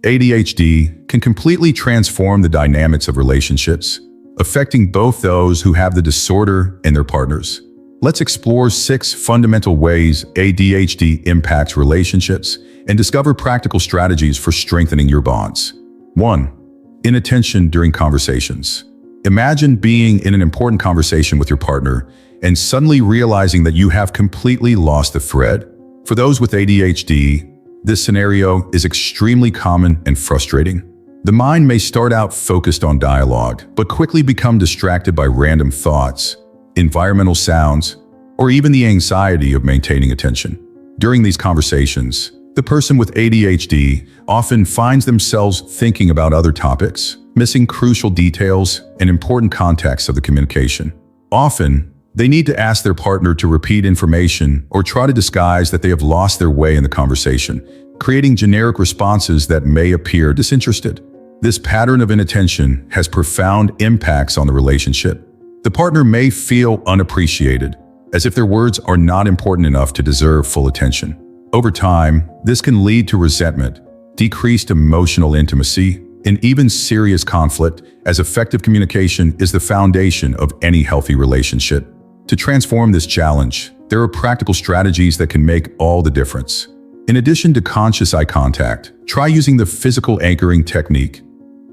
ADHD can completely transform the dynamics of relationships, affecting both those who have the disorder and their partners. Let's explore 6 fundamental ways ADHD impacts relationships and discover practical strategies for strengthening your bonds. 1. Inattention during conversations. Imagine being in an important conversation with your partner and suddenly realizing that you have completely lost the thread. For those with ADHD, this scenario is extremely common and frustrating. The mind may start out focused on dialogue, but quickly become distracted by random thoughts, environmental sounds, or even the anxiety of maintaining attention. During these conversations, the person with ADHD often finds themselves thinking about other topics, missing crucial details and important context of the communication. Often, they need to ask their partner to repeat information or try to disguise that they have lost their way in the conversation, creating generic responses that may appear disinterested. This pattern of inattention has profound impacts on the relationship. The partner may feel unappreciated, as if their words are not important enough to deserve full attention. Over time, this can lead to resentment, decreased emotional intimacy, and even serious conflict, as effective communication is the foundation of any healthy relationship. To transform this challenge, there are practical strategies that can make all the difference. In addition to conscious eye contact, try using the physical anchoring technique.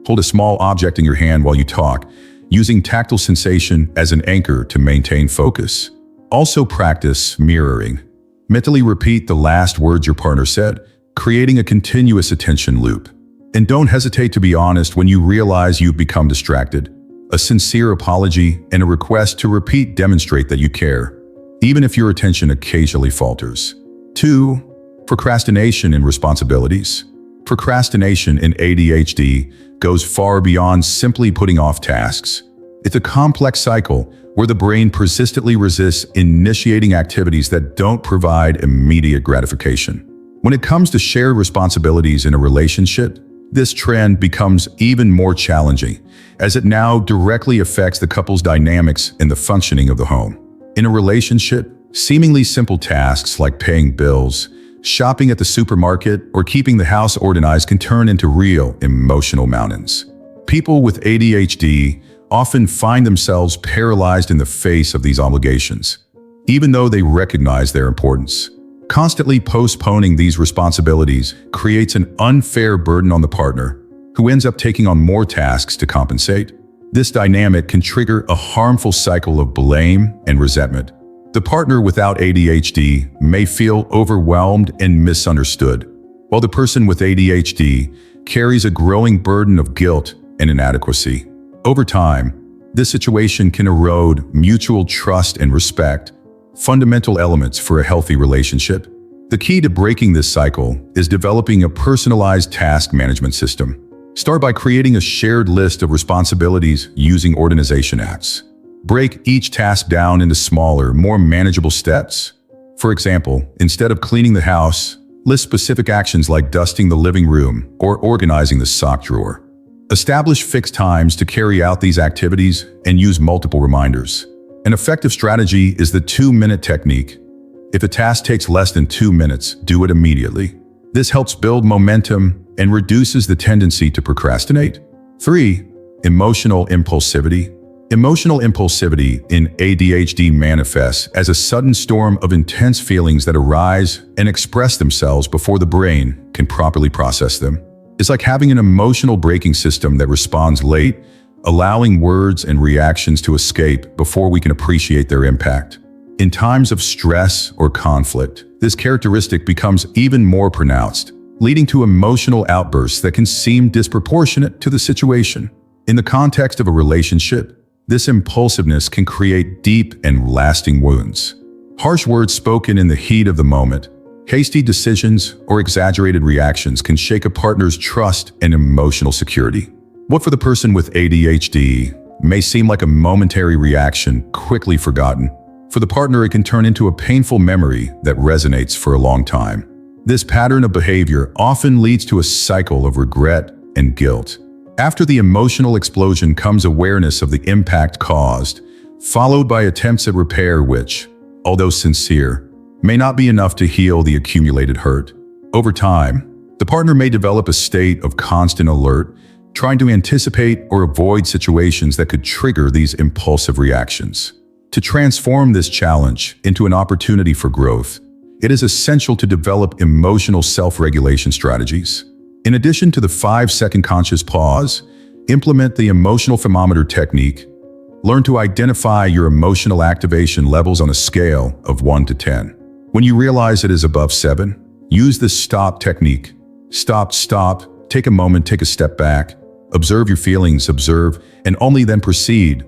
Hold a small object in your hand while you talk, using tactile sensation as an anchor to maintain focus. Also practice mirroring. Mentally repeat the last words your partner said, creating a continuous attention loop. And don't hesitate to be honest when you realize you've become distracted. A sincere apology and a request to repeat demonstrate that you care, even if your attention occasionally falters. 2. Procrastination in responsibilities. Procrastination in ADHD goes far beyond simply putting off tasks. It's a complex cycle where the brain persistently resists initiating activities that don't provide immediate gratification. When it comes to shared responsibilities in a relationship, this trend becomes even more challenging, as it now directly affects the couple's dynamics and the functioning of the home. In a relationship, seemingly simple tasks like paying bills, shopping at the supermarket, or keeping the house organized can turn into real emotional mountains. People with ADHD often find themselves paralyzed in the face of these obligations, even though they recognize their importance. Constantly postponing these responsibilities creates an unfair burden on the partner, who ends up taking on more tasks to compensate. This dynamic can trigger a harmful cycle of blame and resentment. The partner without ADHD may feel overwhelmed and misunderstood, while the person with ADHD carries a growing burden of guilt and inadequacy. Over time, this situation can erode mutual trust and respect, fundamental elements for a healthy relationship. The key to breaking this cycle is developing a personalized task management system. Start by creating a shared list of responsibilities using organization apps. Break each task down into smaller, more manageable steps. For example, instead of cleaning the house, list specific actions like dusting the living room or organizing the sock drawer. Establish fixed times to carry out these activities and use multiple reminders. An effective strategy is the 2-minute technique. If a task takes less than 2 minutes, do it immediately. This helps build momentum and reduces the tendency to procrastinate. 3. Emotional impulsivity. Emotional impulsivity in ADHD manifests as a sudden storm of intense feelings that arise and express themselves before the brain can properly process them. It's like having an emotional braking system that responds late, allowing words and reactions to escape before we can appreciate their impact. In times of stress or conflict, this characteristic becomes even more pronounced, leading to emotional outbursts that can seem disproportionate to the situation. In the context of a relationship, this impulsiveness can create deep and lasting wounds. Harsh words spoken in the heat of the moment, hasty decisions, or exaggerated reactions can shake a partner's trust and emotional security. What for the person with ADHD may seem like a momentary reaction quickly forgotten, for the partner it can turn into a painful memory that resonates for a long time. This pattern of behavior often leads to a cycle of regret and guilt. After the emotional explosion comes awareness of the impact caused, followed by attempts at repair which, although sincere, may not be enough to heal the accumulated hurt. Over time, The partner may develop a state of constant alert, trying to anticipate or avoid situations that could trigger these impulsive reactions. To transform this challenge into an opportunity for growth, it is essential to develop emotional self-regulation strategies. In addition to the 5-second conscious pause, implement the emotional thermometer technique. Learn to identify your emotional activation levels on a scale of 1 to 10. When you realize it is above 7, use the stop technique. Stop, take a moment, take a step back, observe your feelings, and only then proceed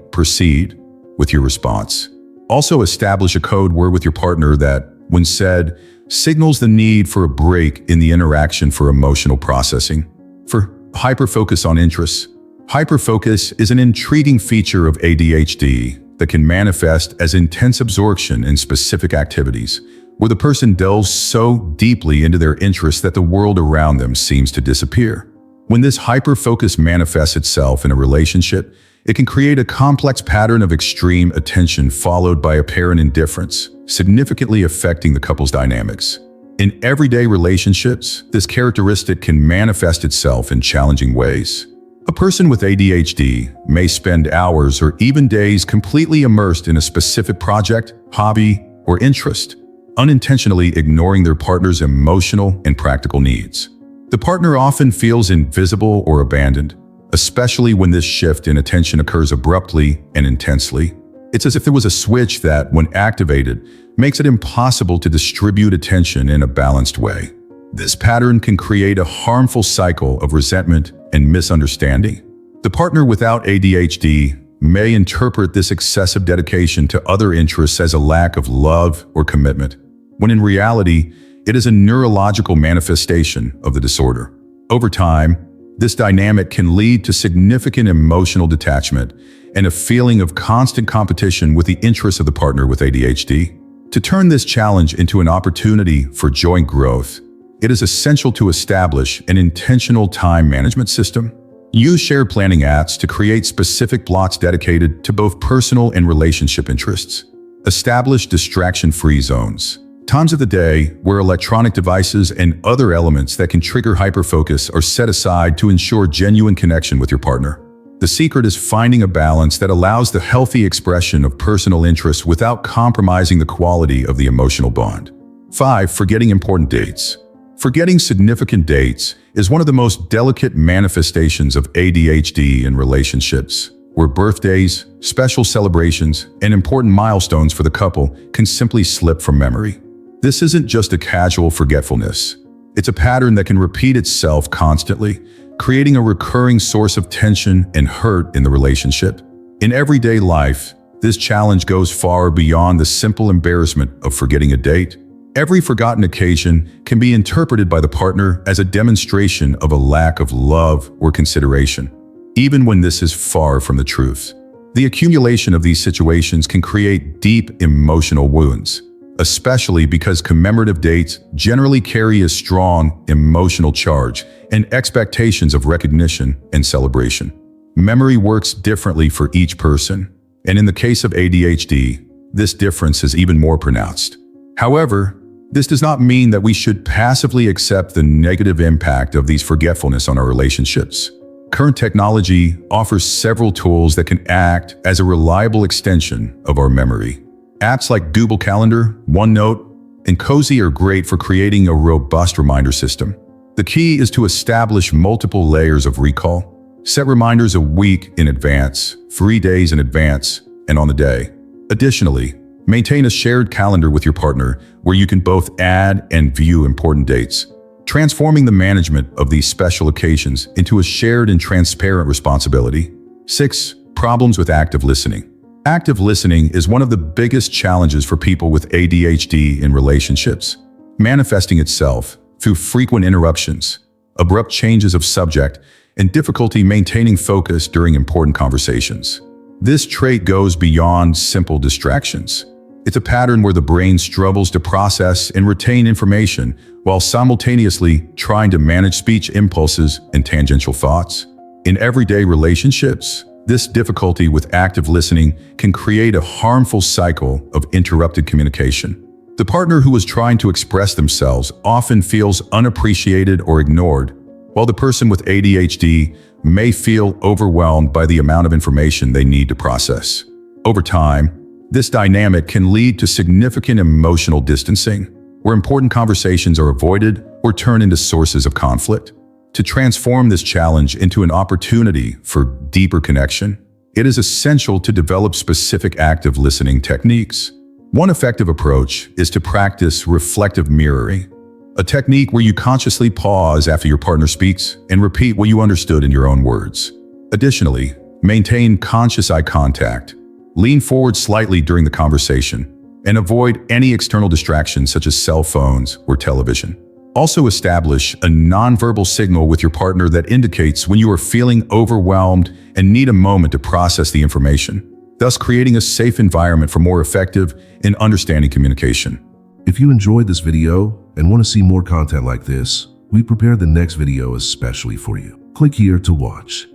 with your response. Also establish a code word with your partner that, when said, signals the need for a break in the interaction for emotional processing. For hyperfocus on interests. Hyperfocus is an intriguing feature of ADHD that can manifest as intense absorption in specific activities, where the person delves so deeply into their interests that the world around them seems to disappear. When this hyperfocus manifests itself in a relationship, it can create a complex pattern of extreme attention followed by apparent indifference, significantly affecting the couple's dynamics. In everyday relationships, this characteristic can manifest itself in challenging ways. A person with ADHD may spend hours or even days completely immersed in a specific project, hobby, or interest, unintentionally ignoring their partner's emotional and practical needs. The partner often feels invisible or abandoned, especially when this shift in attention occurs abruptly and intensely. It's as if there was a switch that, when activated, makes it impossible to distribute attention in a balanced way. This pattern can create a harmful cycle of resentment and misunderstanding. The partner without ADHD may interpret this excessive dedication to other interests as a lack of love or commitment, when in reality, it is a neurological manifestation of the disorder. Over time, this dynamic can lead to significant emotional detachment and a feeling of constant competition with the interests of the partner with ADHD. To turn this challenge into an opportunity for joint growth, it is essential to establish an intentional time management system. Use shared planning apps to create specific blocks dedicated to both personal and relationship interests. Establish distraction-free zones, times of the day where electronic devices and other elements that can trigger hyperfocus are set aside to ensure genuine connection with your partner. The secret is finding a balance that allows the healthy expression of personal interests without compromising the quality of the emotional bond. 5. Forgetting important dates. Forgetting significant dates is one of the most delicate manifestations of ADHD in relationships, where birthdays, special celebrations, and important milestones for the couple can simply slip from memory. This isn't just a casual forgetfulness. It's a pattern that can repeat itself constantly, creating a recurring source of tension and hurt in the relationship. In everyday life, this challenge goes far beyond the simple embarrassment of forgetting a date. Every forgotten occasion can be interpreted by the partner as a demonstration of a lack of love or consideration, even when this is far from the truth. The accumulation of these situations can create deep emotional wounds, especially because commemorative dates generally carry a strong emotional charge and expectations of recognition and celebration. Memory works differently for each person, and in the case of ADHD, this difference is even more pronounced. However, this does not mean that we should passively accept the negative impact of these forgetfulness on our relationships. Current technology offers several tools that can act as a reliable extension of our memory. Apps like Google Calendar, OneNote, and Cozy are great for creating a robust reminder system. The key is to establish multiple layers of recall. Set reminders a week in advance, 3 days in advance, and on the day. Additionally, maintain a shared calendar with your partner where you can both add and view important dates, transforming the management of these special occasions into a shared and transparent responsibility. 6. Problems with active listening. Active listening is one of the biggest challenges for people with ADHD in relationships, manifesting itself through frequent interruptions, abrupt changes of subject, and difficulty maintaining focus during important conversations. This trait goes beyond simple distractions. It's a pattern where the brain struggles to process and retain information while simultaneously trying to manage speech impulses and tangential thoughts. In everyday relationships, this difficulty with active listening can create a harmful cycle of interrupted communication. The partner who is trying to express themselves often feels unappreciated or ignored, while the person with ADHD may feel overwhelmed by the amount of information they need to process. Over time, this dynamic can lead to significant emotional distancing, where important conversations are avoided or turn into sources of conflict. To transform this challenge into an opportunity for deeper connection, it is essential to develop specific active listening techniques. One effective approach is to practice reflective mirroring, a technique where you consciously pause after your partner speaks and repeat what you understood in your own words. Additionally, maintain conscious eye contact. Lean forward slightly during the conversation and avoid any external distractions such as cell phones or television. Also establish a nonverbal signal with your partner that indicates when you are feeling overwhelmed and need a moment to process the information, thus creating a safe environment for more effective and understanding communication. If you enjoyed this video and want to see more content like this, we prepared the next video especially for you. Click here to watch.